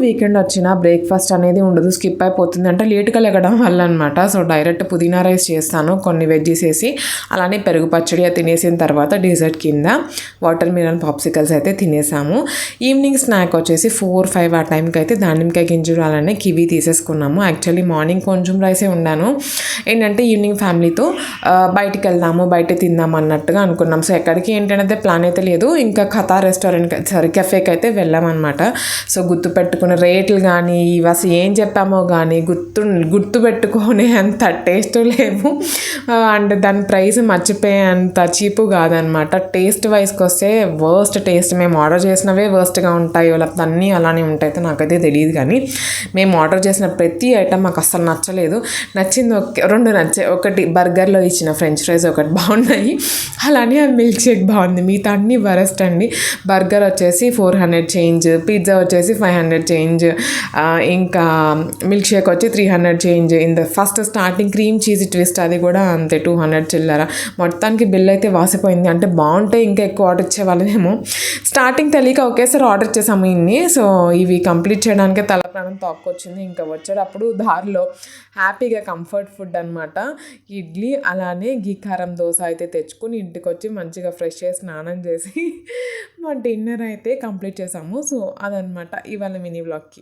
Weekend వచ్చిన breakfast అనేది ఉండదు, స్కిప్ అయిపోతుంది. అంటే లేట్గా లెగడం వల్ల అనమాట. సో డైరెక్ట్ పుదీనా రైస్ చేస్తాను, కొన్ని వెజ్జీస్ వేసి. అలానే పెరుగు పచ్చడి తినేసిన తర్వాత డెజర్ట్ కింద వాటర్ మిలన్ పాప్సికల్స్ అయితే తినేసాము. ఈవినింగ్ స్నాక్ వచ్చేసి 4-5 ఆ టైంకి అయితే దానిమ్మకాయ గింజలు అలానే కివీ తీసేసుకున్నాము. యాక్చువల్లీ మార్నింగ్ కొంచెం రైసే ఉన్నాను. ఏంటంటే ఈవినింగ్ ఫ్యామిలీతో బయటికి వెళ్దాము, బయట తిందాం అన్నట్టుగా అనుకున్నాం. సో ఎక్కడికి ఏంటంటే ప్లాన్ అయితే లేదు. ఇంకా కథా రెస్టారెంట్ కెఫేకి అయితే వెళ్ళామన్నమాట. సో గుర్తుపెట్టుకున్న రేట్లు కానీ ఇవి అసలు ఏం చెప్పామో కానీ గుర్తుపెట్టుకునే అంత టేస్ట్ లేవు. అండ్ దాని ప్రైస్ మర్చిపోయే అంత చీపు కాదనమాట. టేస్ట్ వైజ్కి వస్తే వర్స్ట్ టేస్ట్, మేము ఆర్డర్ చేసినవే వర్స్ట్గా ఉంటాయో లేకపోతే అన్నీ అలానే ఉంటాయితే నాకైతే తెలియదు. కానీ మేము ఆర్డర్ చేసిన ప్రతి ఐటమ్ మాకు అస్సలు నచ్చలేదు. నచ్చింది 2 నచ్చాయి. ఒకటి బర్గర్లో ఇచ్చిన ఫ్రెంచ్ ఫ్రైస్ ఒకటి బాగున్నాయి, అలానే ఆ మిల్క్ షేక్ బాగుంది. మిగతా అన్నీ వరస్ట్ అండి. బర్గర్ వచ్చేసి 400 చేంజ్, పిజ్జా వచ్చేసి 500 చేంజ్, ఇంకా మిల్క్ షేక్ వచ్చి 300 change. First starting cream cheese twist అది కూడా అంతే 200 చిల్లర. మొత్తానికి బిల్ అయితే వాసిపోయింది. అంటే బాగుంటే ఇంకా ఎక్కువ ఆర్డర్ ఇచ్చేవాళ్ళేమో. స్టార్టింగ్ తెలియక ఒకేసారి ఆర్డర్ ఇచ్చేసాము ఇన్ని. సో ఇవి కంప్లీట్ చేయడానికే తల ప్రాణం తోక్కొచ్చింది. ఇంకా వచ్చేటప్పుడు దారిలో హ్యాపీగా కంఫర్ట్ ఫుడ్ అనమాట ఇడ్లీ అలానే గీ కారం దోశ అయితే తెచ్చుకుని ఇంటికి వచ్చి మంచిగా ఫ్రెష్ చేసి స్నానం చేసి మా డిన్నర్ అయితే కంప్లీట్ చేసాము. సో అదనమాట ఇవాళ మినీ వ్లాగ్కి.